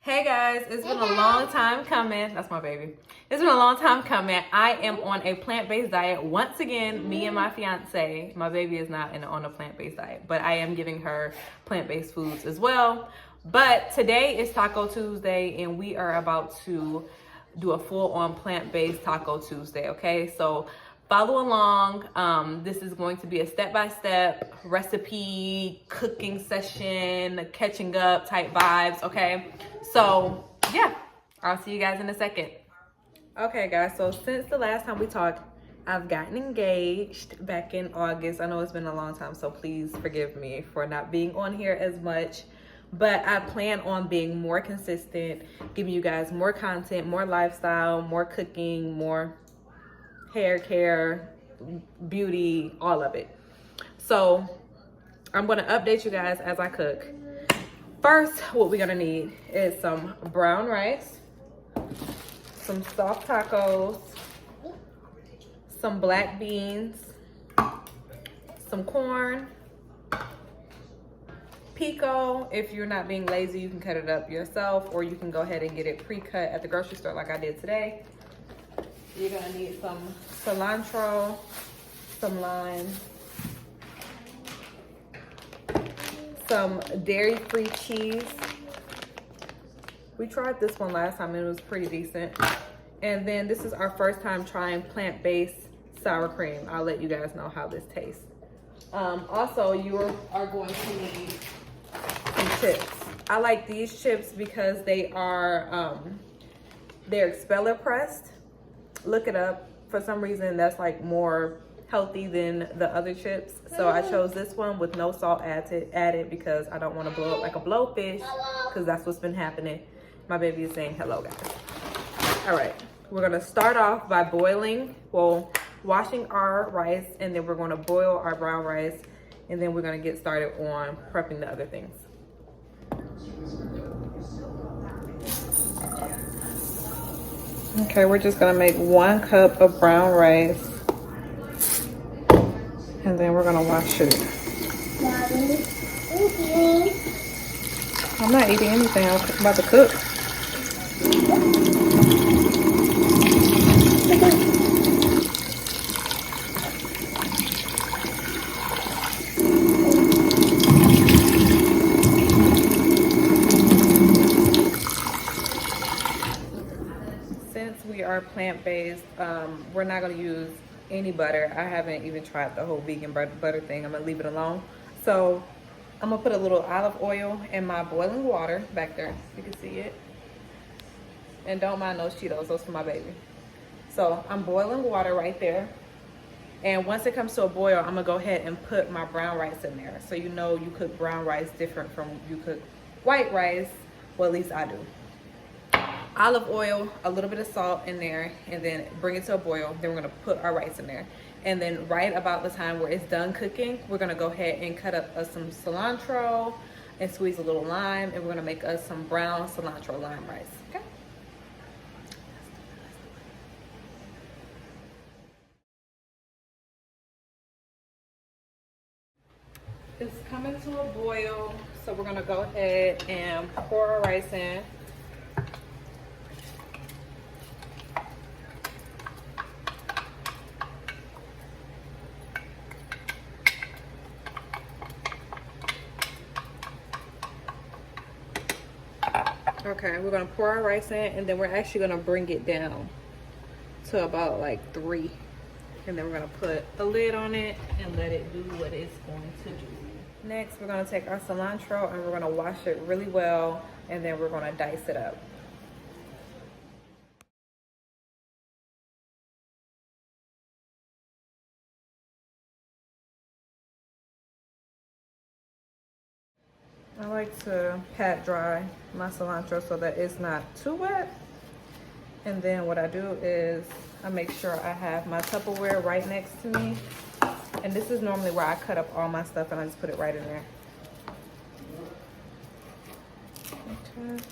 Hey guys, it's been a long time coming. That's my baby. It's been a long time coming. I am on a plant-based diet. Once again, me and my fiance. My baby is not on a plant-based diet, but I am giving her plant-based foods as well. But today is Taco Tuesday and we are about to do a full-on plant-based Taco Tuesday, okay? So follow along. This is going to be a step-by-step recipe, cooking session, catching up type vibes, okay? So yeah, I'll see you guys in a second. Okay guys, so since the last time we talked, I've gotten engaged back in August. I know it's been a long time, so please forgive me for not being on here as much. But I plan on being more consistent, giving you guys more content, more lifestyle, more cooking, more hair care, beauty, all of it. So I'm gonna update you guys as I cook. First, what we're gonna need is some brown rice, some soft tacos, some black beans, some corn, pico. If you're not being lazy, you can cut it up yourself, or you can go ahead and get it pre-cut at the grocery store like I did today. You're gonna need some cilantro, some lime, some dairy-free cheese. We tried this one last time and it was pretty decent. And then this is our first time trying plant-based sour cream. I'll let you guys know how this tastes. Also, you are going to need some chips. I like these chips because they are, they're expeller pressed. Look it up. For some reason, that's like more healthy than the other chips. So I chose this one with no salt added because I don't want to blow up like a blowfish, because that's what's been happening. My baby is saying hello, guys. All right, we're gonna start off by washing our rice, and then we're gonna boil our brown rice, and then we're gonna get started on prepping the other things. Okay, we're just gonna make 1 cup of brown rice, and then we're gonna wash it. I'm not eating anything, I'm about to cook. Since we are plant-based, we're not gonna use any butter. I haven't even tried the whole vegan butter thing. I'm gonna leave it alone. So I'm gonna put a little olive oil in my boiling water back there. You can see it. And don't mind those Cheetos, those for my baby. So I'm boiling water right there. And once it comes to a boil, I'm gonna go ahead and put my brown rice in there. So you know you cook brown rice different from you cook white rice. Well, at least I do. Olive oil, a little bit of salt in there, and then bring it to a boil. Then we're gonna put our rice in there. And then right about the time where it's done cooking, we're gonna go ahead and cut up some cilantro and squeeze a little lime, and we're gonna make us some brown cilantro lime rice, okay? It's coming to a boil, so we're gonna go ahead and pour our rice in. Okay, we're gonna pour our rice in, and then we're actually gonna bring it down to about like 3. And then we're gonna put a lid on it and let it do what it's going to do. Next, we're gonna take our cilantro and we're gonna wash it really well, and then we're gonna dice it up. I like to pat dry my cilantro so that it's not too wet. And then what I do is I make sure I have my Tupperware right next to me. And this is normally where I cut up all my stuff, and I just put it right in there. Okay.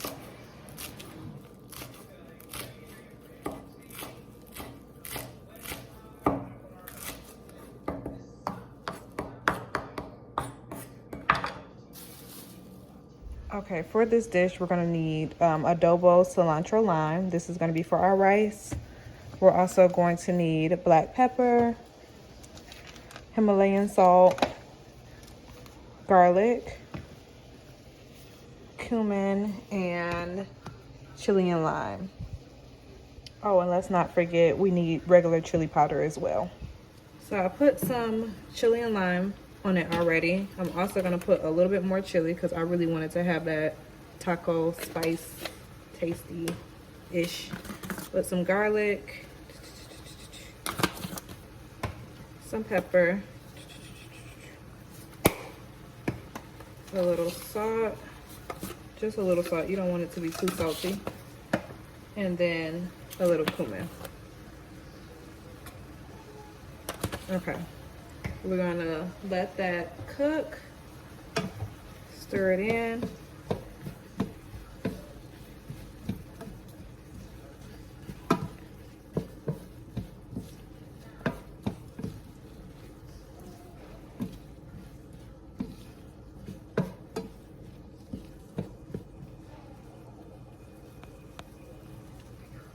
Okay, for this dish, we're gonna need adobo, cilantro, lime. This is gonna be for our rice. We're also going to need black pepper, Himalayan salt, garlic, cumin, and chili and lime. Oh, and let's not forget, we need regular chili powder as well. So I put some chili and lime on it already. I'm also gonna put a little bit more chili because I really wanted to have that taco spice, tasty-ish. Put some garlic, some pepper, a little salt, just a little salt. You don't want it to be too salty. And then a little cumin. Okay, we're gonna let that cook, stir it in.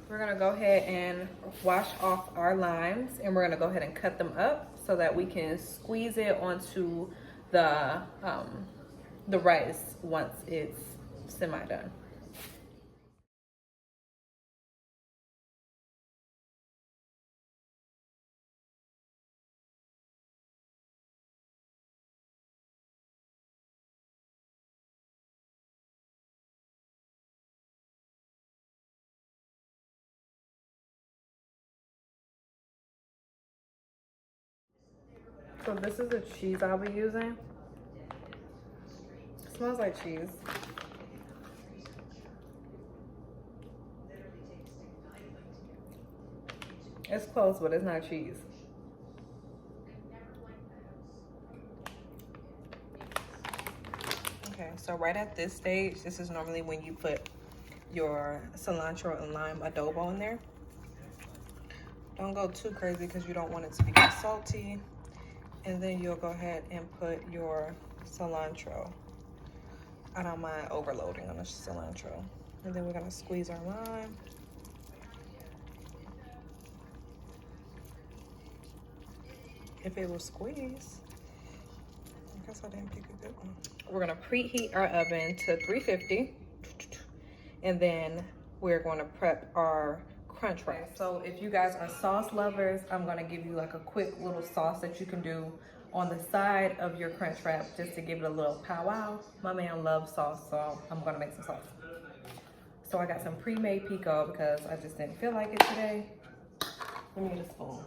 We're gonna go ahead and wash off our limes, and we're gonna go ahead and cut them up so that we can squeeze it onto the rice once it's semi-done. So this is the cheese I'll be using. It smells like cheese. It's close, but it's not cheese. Okay, so right at this stage, this is normally when you put your cilantro and lime adobo in there. Don't go too crazy because you don't want it to be salty. And then you'll go ahead and put your cilantro. I don't mind overloading on the cilantro. And then we're gonna squeeze our lime. If it will squeeze, I guess I didn't pick a good one. We're gonna preheat our oven to 350. And then we're gonna prep our crunch wrap. So if you guys are sauce lovers, I'm gonna give you like a quick little sauce that you can do on the side of your crunch wrap just to give it a little powwow. My man loves sauce, so I'm gonna make some sauce. So I got some pre-made pico because I just didn't feel like it today. Let me get a spoon.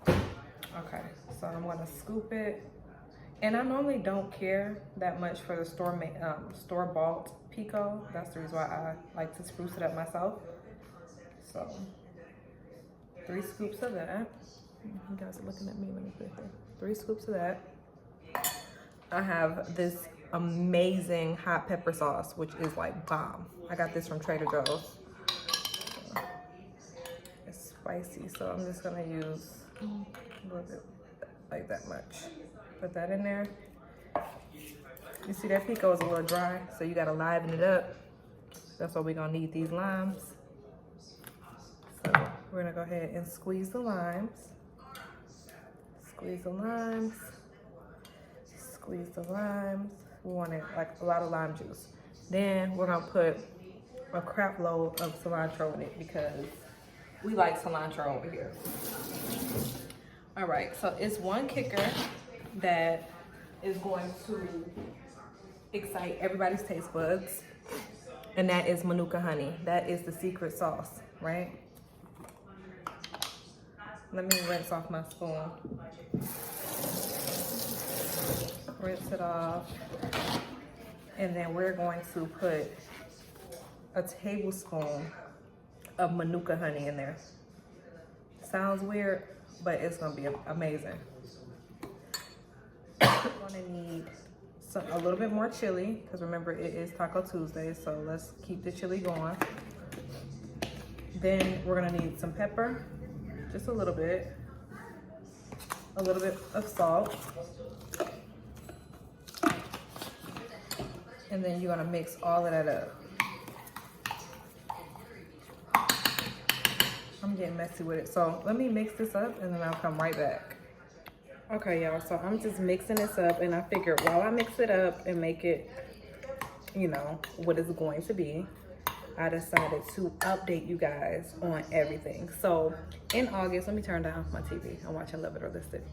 Okay, so I'm gonna scoop it. And I normally don't care that much for the store-bought pico. That's the reason why I like to spruce it up myself. So 3 scoops of that. You guys are looking at me, let me put it there. 3 scoops of that. I have this amazing hot pepper sauce, which is like bomb. I got this from Trader Joe's. It's spicy, so I'm just gonna use a little bit, like that much. Put that in there. You see that pico is a little dry, so you gotta liven it up. That's why we're gonna need these limes. So we're gonna go ahead and squeeze the limes. Squeeze the limes. Squeeze the limes. We want it like a lot of lime juice. Then we're gonna put a crap load of cilantro in it because we like cilantro over here. All right, so it's one kicker that is going to excite everybody's taste buds, and that is Manuka honey. That is the secret sauce, right? Let me rinse off my spoon. Rinse it off. And then we're going to put a tablespoon of Manuka honey in there. Sounds weird, but it's gonna be amazing. We're gonna need a little bit more chili, because remember it is Taco Tuesday, so let's keep the chili going. Then we're gonna need some pepper, just a little bit of salt, And then you're gonna mix all of that up. I'm getting messy with it. So let me mix this up and then I'll come right back. Okay, y'all, so I'm just mixing this up, and I figured while I mix it up and make it, you know, what it's going to be, I decided to update you guys on everything. So in August, let me turn down my TV. I'm watching Love It or List It.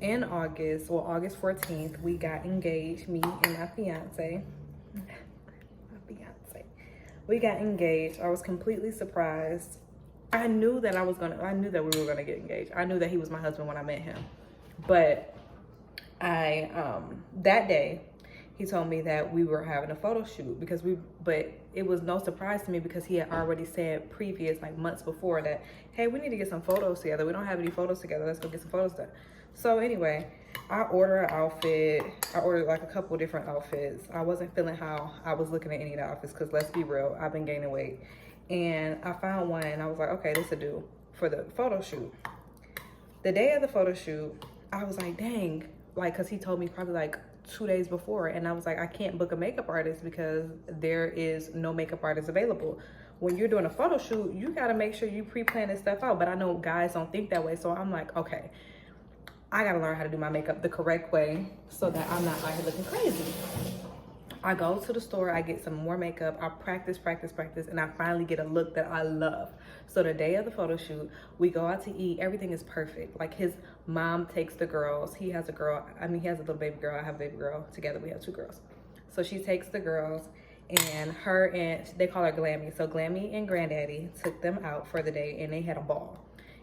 In August, well, August 14th, we got engaged, me and my fiance. We got engaged. I was completely surprised. I knew that we were gonna get engaged. I knew that he was my husband when I met him. But that day, he told me that we were having a photo shoot but it was no surprise to me because he had already said previous, like months before, that, hey, we need to get some photos together. We don't have any photos together. Let's go get some photos done. So anyway, I ordered an outfit. I ordered like a couple different outfits. I wasn't feeling how I was looking at any of the outfits because let's be real, I've been gaining weight. And I found one and I was like, okay, this will do for the photo shoot. The day of the photo shoot, I was like, dang, like, cause he told me probably like 2 days before, and I was like, I can't book a makeup artist because there is no makeup artist available. When you're doing a photo shoot, you gotta make sure you pre-plan this stuff out, but I know guys don't think that way, so I'm like, okay, I gotta learn how to do my makeup the correct way so that I'm not out here looking crazy. I go to the store, I get some more makeup, I practice, and I finally get a look that I love. So the day of the photo shoot, we go out to eat, everything is perfect. Like his mom takes the girls, he has a little baby girl, I have a baby girl, together we have 2 girls. So she takes the girls, and they call her Glammy. So Glammy and Granddaddy took them out for the day and they had a ball.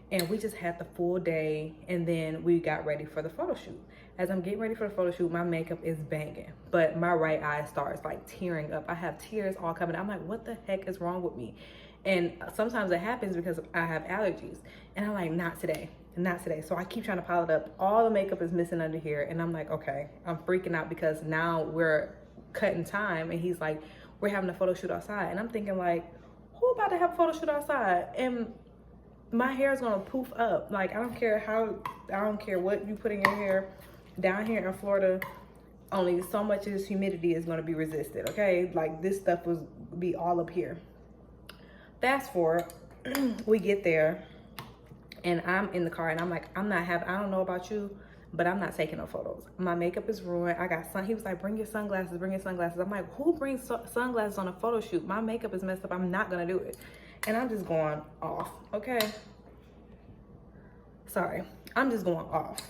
And we just had the full day, and then we got ready for the photo shoot. As I'm getting ready for the photo shoot, my makeup is banging, but my right eye starts like tearing up. I have tears all coming. I'm like, what the heck is wrong with me? And sometimes it happens because I have allergies. And I'm like, not today. So I keep trying to pile it up. All the makeup is missing under here. And I'm like, okay, I'm freaking out because now we're cutting time. And he's like, we're having a photo shoot outside. And I'm thinking like, who about to have a photo shoot outside? And my hair is gonna poof up. Like, I don't care what you put in your hair. Down here in Florida, only so much of this humidity is gonna be resisted, okay? Like, this stuff will be all up here. Fast forward, we get there, and I'm in the car, and I'm like, I don't know about you, but I'm not taking no photos. My makeup is ruined. He was like, bring your sunglasses. I'm like, who brings sunglasses on a photo shoot? My makeup is messed up. I'm not gonna do it. And I'm just going off, okay? Sorry, I'm just going off.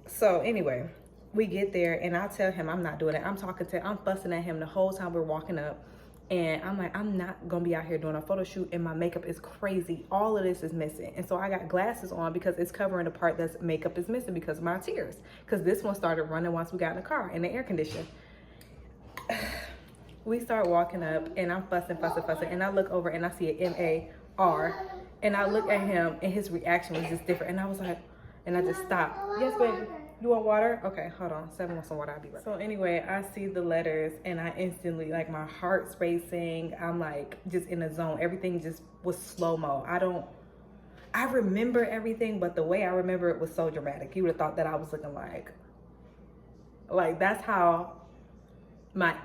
So anyway, we get there and I tell him I'm not doing it. I'm fussing at him the whole time we're walking up. And I'm like, I'm not gonna be out here doing a photo shoot and my makeup is crazy. All of this is missing. And so I got glasses on because it's covering the part that's makeup is missing because of my tears. Because this one started running once we got in the car in the air condition. We start walking up and I'm fussing. And I look over and I see an M-A-R. And I look at him and his reaction was just different. And I was like, and I just stopped. Yes, baby. You want water? Okay, hold on. 7 wants some water. I'll be right back. So anyway, I see the letters and I instantly, like, my heart's racing. I'm like just in a zone. Everything just was slow-mo. I remember everything, but the way I remember it was so dramatic. You would have thought that I was looking like that's how my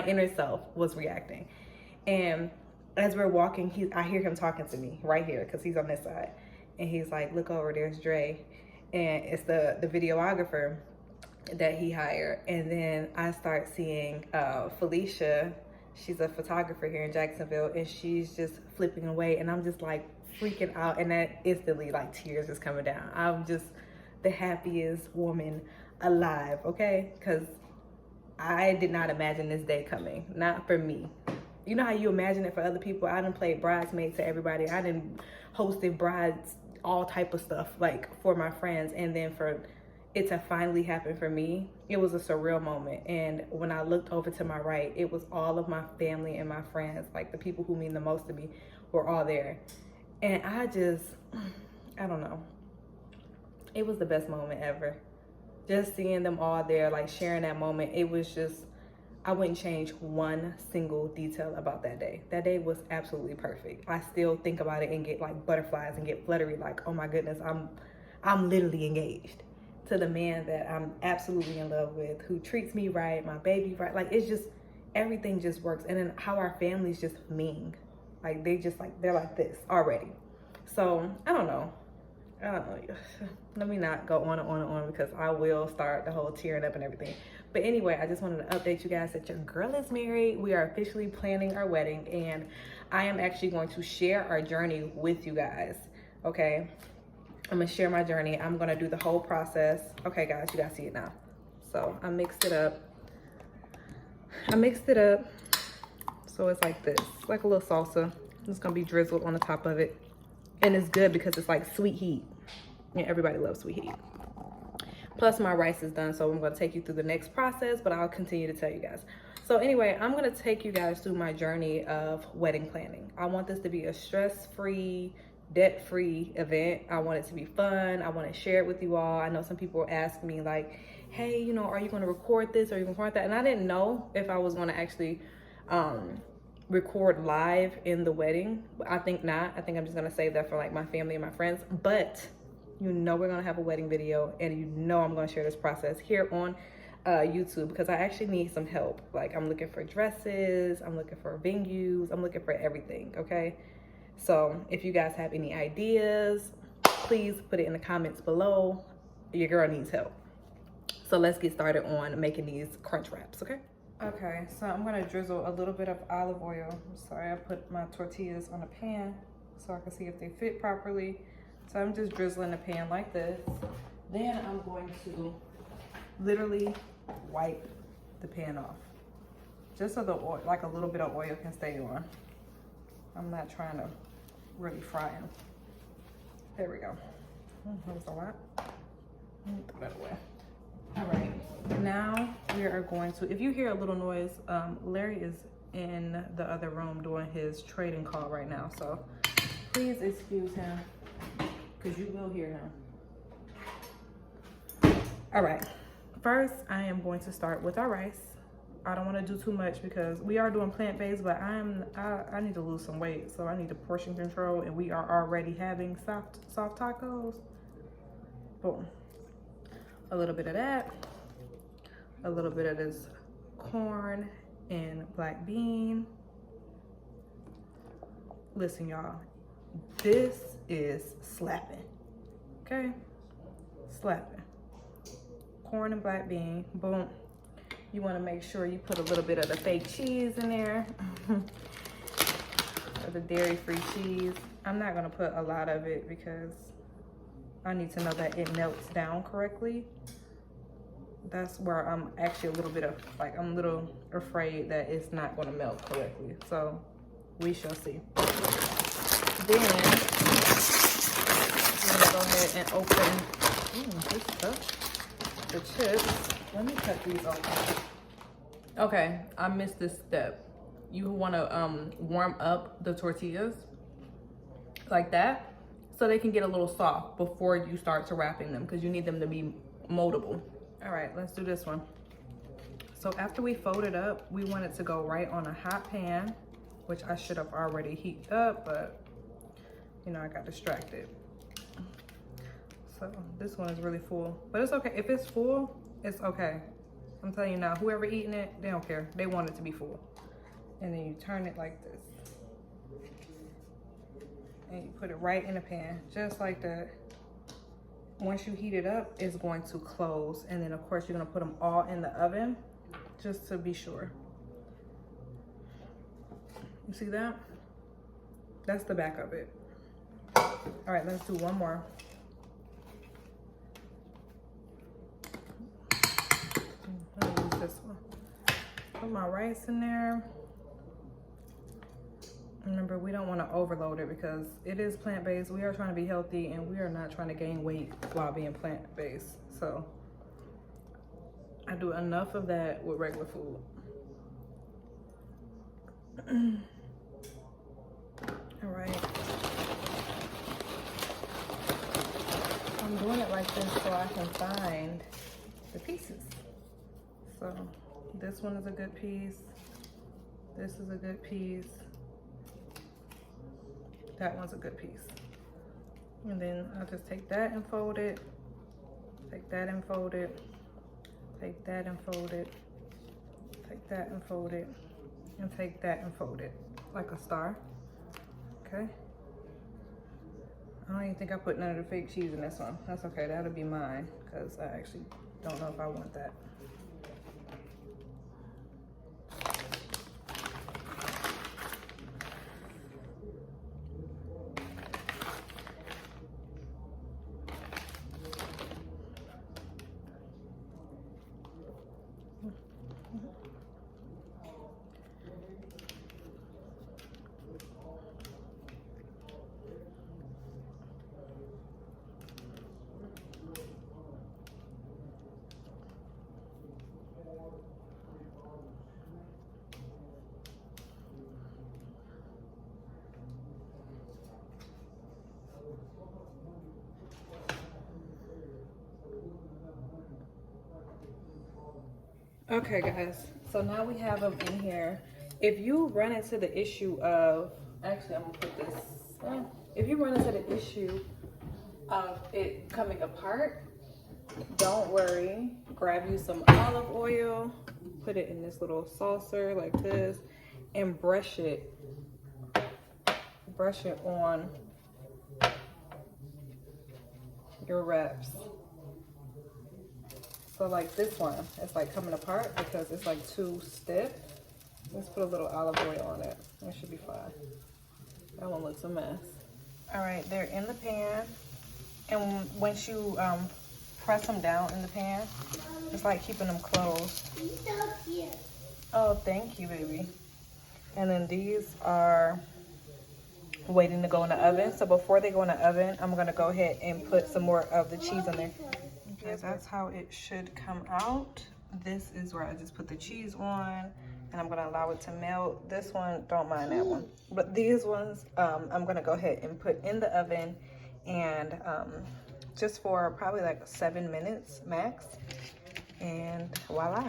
inner self was reacting. And as we're walking, I hear him talking to me right here because he's on this side. And he's like, look over, there's Dre. And it's the videographer that he hired. And then I start seeing Felicia. She's a photographer here in Jacksonville, and she's just flipping away. And I'm just like freaking out. And then instantly, like, tears is coming down. I'm just the happiest woman alive, okay? Because I did not imagine this day coming. Not for me. You know how you imagine it for other people? I done played bridesmaid to everybody. I done hosted brides, all type of stuff, like, for my friends. And then for it to finally happen for me, it was a surreal moment. And when I looked over to my right, it was all of my family and my friends, like the people who mean the most to me, were all there. And I don't know. It was the best moment ever. Just seeing them all there, like, sharing that moment, it was just, I wouldn't change one single detail about that day. That day was absolutely perfect. I still think about it and get like butterflies and get fluttery, like, oh my goodness, I'm literally engaged to the man that I'm absolutely in love with, who treats me right, my baby right. Like, it's just, everything just works. And then how our families just ming. Like, they're like this already. So, I don't know. Let me not go on and on and on, because I will start the whole tearing up and everything. But anyway, I just wanted to update you guys that your girl is married. We are officially planning our wedding, and I am actually going to share our journey with you guys. Okay, I'm gonna share my journey. I'm gonna do the whole process. Okay guys, you guys see it now. So I mixed it up. So it's like this, like a little salsa. It's gonna be drizzled on the top of it. And it's good because it's like sweet heat. Yeah, everybody loves sweet heat. Plus my rice is done, so I'm gonna take you through the next process, but I'll continue to tell you guys. So anyway, I'm gonna take you guys through my journey of wedding planning. I want this to be a stress-free, debt-free event. I want it to be fun. I want to share it with you all. I know some people ask me like, hey, you know, are you gonna record this? Are you gonna record that? And I didn't know if I was gonna actually record live in the wedding. I think not. I think I'm just gonna save that for like my family and my friends. But you know we're gonna have a wedding video, and you know I'm gonna share this process here on YouTube, because I actually need some help. Like, I'm looking for dresses, I'm looking for venues, I'm looking for everything. Okay, so if you guys have any ideas, please put it in the comments below. Your girl needs help. So let's get started on making these crunch wraps. Okay, so I'm gonna drizzle a little bit of olive oil. I'm sorry, I put my tortillas on a pan so I can see if they fit properly. So I'm just drizzling the pan like this. Then I'm going to literally wipe the pan off, just so the oil, like a little bit of oil, can stay on. I'm not trying to really fry them. There we go. That was a lot. Throw that away. All right, now we are going to, if you hear a little noise, Larry is in the other room doing his trading call right now, so please excuse him, because you will hear him. All right, first I am going to start with our rice. I don't want to do too much because we are doing plant-based, but I need to lose some weight, so I need to portion control, and we are already having soft tacos. Boom. A little bit of that, a little bit of this corn and black bean. Listen, y'all, this is slapping. Okay, slapping. Corn and black bean, boom. You want to make sure you put a little bit of the fake cheese in there, or the dairy-free cheese. I'm not gonna put a lot of it because I need to know that it melts down correctly. That's where I'm actually a little bit of, like, I'm a little afraid that it's not going to melt correctly. So we shall see. Then I'm going to go ahead and open this stuff, the chips. Let me cut these open. Okay, I missed this step. You want to warm up the tortillas like that, so they can get a little soft before you start to wrapping them, because you need them to be moldable. All right, let's do this one. So after we fold it up, we want it to go right on a hot pan, which I should have already heated up, but you know, I got distracted. So this one is really full, but it's okay. If it's full, it's okay. I'm telling you now, whoever eating it, they don't care. They want it to be full. And then you turn it like this. And you put it right in the pan, just like that. Once you heat it up, it's going to close. And then of course you're gonna put them all in the oven, just to be sure. You see that? That's the back of it. All right, let's do one more. Let me use this one. Put my rice in there. Remember, we don't want to overload it because it is plant-based. We are trying to be healthy, and we are not trying to gain weight while being plant-based. So I do enough of that with regular food. All right. I'm doing it like this so I can find the pieces. So this one is a good piece. This is a good piece. That one's a good piece. And then I'll just take that and fold it. Take that and fold it. Take that and fold it. Take that and fold it. And take that and fold it like a star. Okay. I don't even think I put none of the fake cheese in this one. That's okay, that'll be mine, because I actually don't know if I want that. Okay guys, so now we have them in here. If you run into the issue of, actually I'm gonna put this, if you run into the issue of it coming apart, don't worry. Grab you some olive oil, put it in this little saucer like this, and brush it on your wraps. So like this one, it's like coming apart because it's like too stiff. Let's put a little olive oil on it. That should be fine. That one looks a mess. All right, they're in the pan. And once you press them down in the pan, it's like keeping them closed. Oh, thank you, baby. And then these are waiting to go in the oven. So before they go in the oven, I'm gonna go ahead and put some more of the cheese in there. Okay, that's how it should come out. This is where I just put the cheese on, and I'm gonna allow it to melt. This one, don't mind that one. But these ones, I'm gonna go ahead and put in the oven, and just for probably like 7 minutes max, and voila.